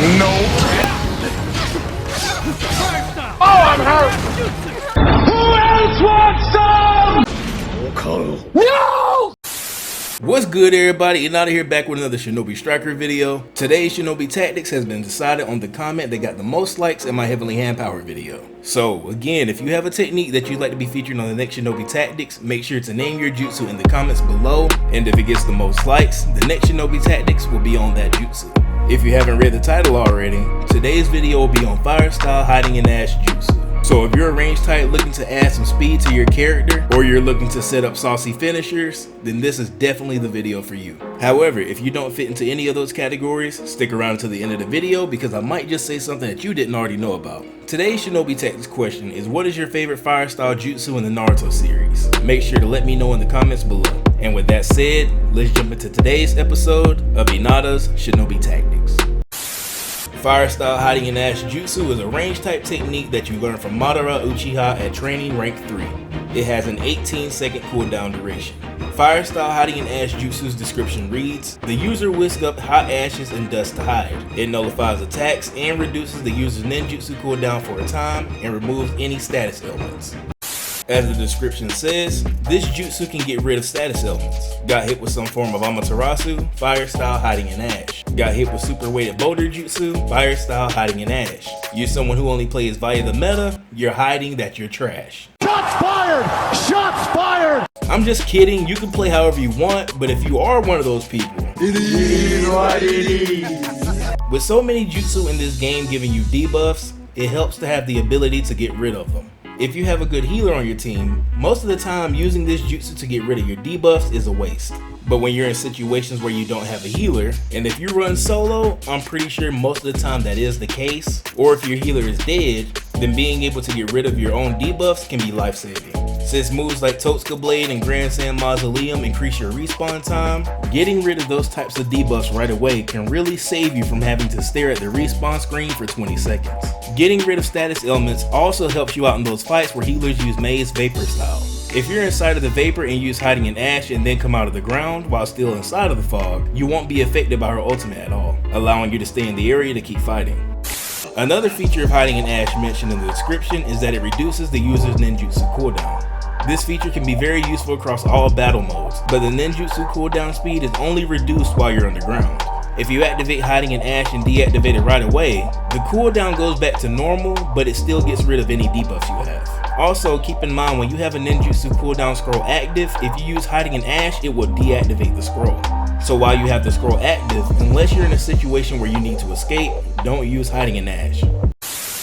No. Oh, I'm hurt. Who else wants some? No! What's good, everybody? Inada here, back with another Shinobi Striker video. Today's Shinobi Tactics has been decided on the comment that got the most likes in my Heavenly Hand Power video. So again, if you have a technique that you'd like to be featured on the next Shinobi Tactics, make sure to name your jutsu in the comments below, and if it gets the most likes, the next Shinobi Tactics will be on that jutsu. If you haven't read the title already, today's video will be on Fire Style Hiding in Ash Jutsu. So if you're a range type looking to add some speed to your character, or you're looking to set up saucy finishers, then this is definitely the video for you. However, if you don't fit into any of those categories, stick around to the end of the video because I might just say something that you didn't already know about. Today's Shinobi Tactics question is, what is your favorite fire style jutsu in the Naruto series? Make sure to let me know in the comments below. And with that said, let's jump into today's episode of Inada's Shinobi Tactics. Fire Style Hiding in Ash Jutsu is a range type technique that you learn from Madara Uchiha at training rank 3. It has an 18-second cooldown duration. Fire Style Hiding in Ash Jutsu's description reads, the user whisks up hot ashes and dust to hide. It nullifies attacks and reduces the user's ninjutsu cooldown for a time and removes any status elements. As the description says, this jutsu can get rid of status elements. Got hit with some form of Amaterasu, Fire Style Hiding in Ash. Got hit with super weighted boulder jutsu, Fire Style Hiding in Ash. You're someone who only plays via the meta, you're hiding that you're trash. Shots fired! Shots fired! I'm just kidding, you can play however you want, but if you are one of those people, It is what it is. with so many jutsu in this game giving you debuffs, it helps to have the ability to get rid of them. If you have a good healer on your team, most of the time using this jutsu to get rid of your debuffs is a waste. But when you're in situations where you don't have a healer, and if you run solo, I'm pretty sure most of the time that is the case, or if your healer is dead, then being able to get rid of your own debuffs can be life-saving. Since moves like Totsuka Blade and Grand Sand Mausoleum increase your respawn time, getting rid of those types of debuffs right away can really save you from having to stare at the respawn screen for 20 seconds. Getting rid of status elements also helps you out in those fights where healers use Maze Vapor style. If you're inside of the vapor and use Hiding in Ash and then come out of the ground while still inside of the fog, you won't be affected by her ultimate at all, allowing you to stay in the area to keep fighting. Another feature of Hiding in Ash mentioned in the description is that it reduces the user's ninjutsu cooldown. This feature can be very useful across all battle modes, but the ninjutsu cooldown speed is only reduced while you're underground. If you activate Hiding in Ash and deactivate it right away, the cooldown goes back to normal, but it still gets rid of any debuffs you have. Also, keep in mind when you have a ninjutsu cooldown scroll active, if you use Hiding in Ash, it will deactivate the scroll. So while you have the scroll active, unless you're in a situation where you need to escape, don't use Hiding in Ash.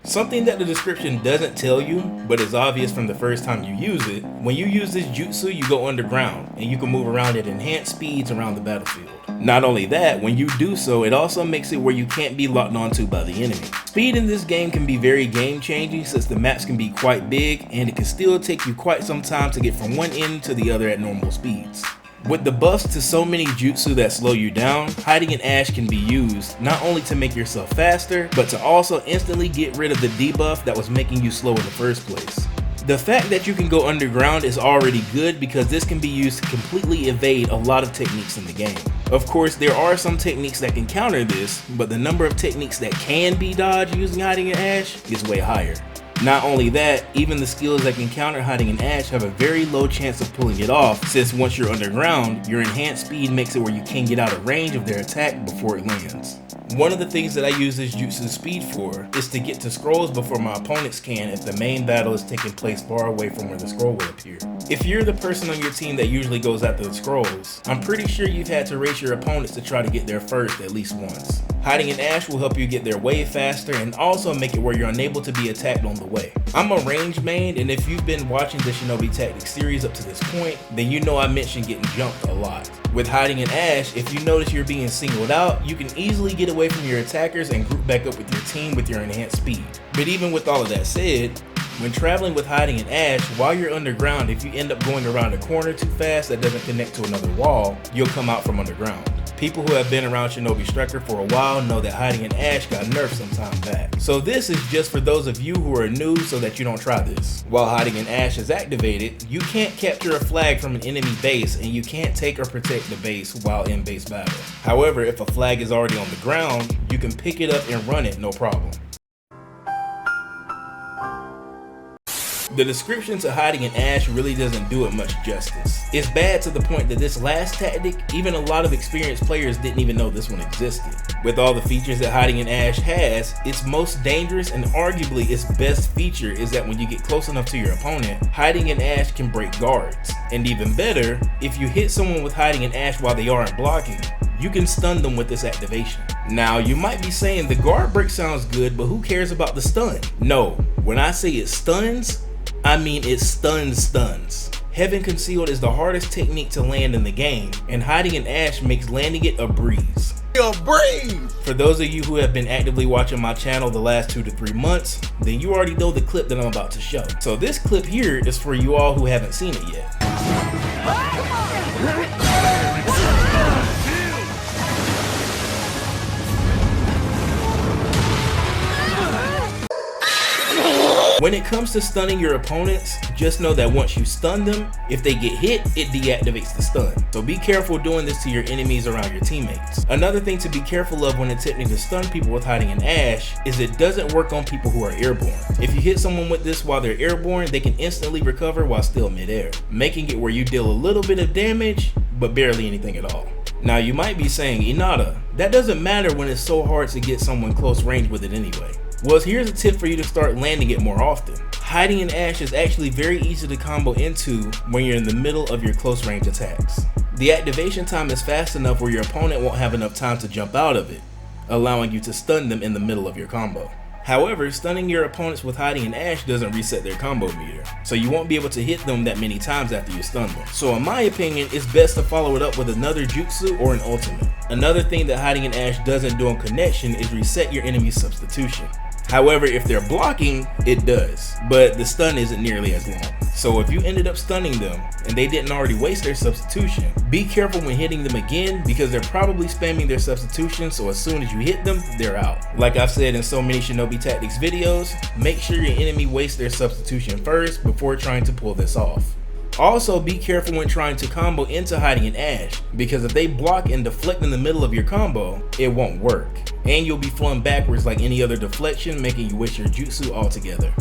Something that the description doesn't tell you, but is obvious from the first time you use it, when you use this jutsu, you go underground, and you can move around at enhanced speeds around the battlefield. Not only that, when you do so, it also makes it where you can't be locked onto by the enemy. Speed in this game can be very game changing since the maps can be quite big, and it can still take you quite some time to get from one end to the other at normal speeds. With the buffs to so many jutsu that slow you down, Hiding in Ash can be used not only to make yourself faster, but to also instantly get rid of the debuff that was making you slow in the first place. The fact that you can go underground is already good because this can be used to completely evade a lot of techniques in the game. Of course, there are some techniques that can counter this, but the number of techniques that can be dodged using Hiding in Ash is way higher. Not only that, even the skills that can counter Hiding in Ash have a very low chance of pulling it off, since once you're underground, your enhanced speed makes it where you can't get out of range of their attack before it lands. One of the things that I use this jutsu speed for is to get to scrolls before my opponents can if the main battle is taking place far away from where the scroll will appear. If you're the person on your team that usually goes after the scrolls, I'm pretty sure you've had to race your opponents to try to get there first at least once. Hiding in Ash will help you get there way faster and also make it where you're unable to be attacked on the way. I'm a range main, and if you've been watching the Shinobi Tactics series up to this point, then you know I mentioned getting jumped a lot. With Hiding in Ash, if you notice you're being singled out, you can easily get away from your attackers and group back up with your team with your enhanced speed. But even with all of that said, When traveling with hiding and Ash, while you're underground, if you end up going around a corner too fast that doesn't connect to another wall, you'll come out from underground. People who have been around Shinobi Striker for a while know that hiding in Ash got nerfed some time back. So this is just for those of you who are new so that you don't try this. While hiding in Ash is activated, you can't capture a flag from an enemy base and you can't take or protect the base while in base battle. However, if a flag is already on the ground, you can pick it up and run it no problem. The description to hiding in Ash really doesn't do it much justice. It's bad to the point that this last tactic, even a lot of experienced players didn't even know this one existed. With all the features that hiding in Ash has, its most dangerous and arguably its best feature is that when you get close enough to your opponent, hiding in Ash can break guards. And even better, if you hit someone with hiding in Ash while they aren't blocking, you can stun them with this activation. Now, you might be saying the guard break sounds good, but who cares about the stun? No, when I say it stuns, I mean it stuns. Heaven Concealed is the hardest technique to land in the game, and hiding in Ash makes landing it a breeze. For those of you who have been actively watching my channel the last 2 to 3 months, then you already know the clip that I'm about to show. So this clip here is for you all who haven't seen it yet. When it comes to stunning your opponents, just know that once you stun them, if they get hit, it deactivates the stun. So be careful doing this to your enemies around your teammates. Another thing to be careful of when attempting to stun people with hiding in Ash is it doesn't work on people who are airborne. If you hit someone with this while they're airborne, they can instantly recover while still midair, making it where you deal a little bit of damage, but barely anything at all. Now you might be saying, Inada, that doesn't matter when it's so hard to get someone close range with it anyway. Well, here's a tip for you to start landing it more often. Hiding in Ash is actually very easy to combo into when you're in the middle of your close range attacks. The activation time is fast enough where your opponent won't have enough time to jump out of it, allowing you to stun them in the middle of your combo. However, stunning your opponents with hiding in Ash doesn't reset their combo meter, so you won't be able to hit them that many times after you stun them. So in my opinion, it's best to follow it up with another jutsu or an ultimate. Another thing that hiding in Ash doesn't do on connection is reset your enemy's substitution. However, if they're blocking, it does, but the stun isn't nearly as long. So if you ended up stunning them and they didn't already waste their substitution, be careful when hitting them again because they're probably spamming their substitution, so as soon as you hit them, they're out. Like I've said in so many Shinobi Tactics videos, make sure your enemy wastes their substitution first before trying to pull this off. Also, be careful when trying to combo into hiding in Ash, because if they block and deflect in the middle of your combo, it won't work. And you'll be flung backwards like any other deflection, making you waste your jutsu altogether.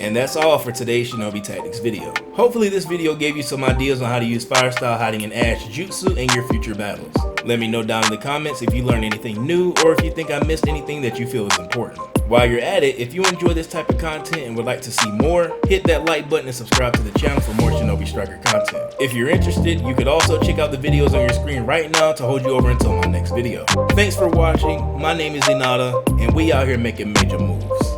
And that's all for today's Shinobi Tactics video. Hopefully this video gave you some ideas on how to use fire style hiding in Ash jutsu in your future battles. Let me know down in the comments if you learned anything new or if you think I missed anything that you feel is important. While you're at it, if you enjoy this type of content and would like to see more, hit that like button and subscribe to the channel for more Shinobi Striker content. If you're interested, you could also check out the videos on your screen right now to hold you over until my next video. Thanks for watching, my name is Inada, and we out here making major moves.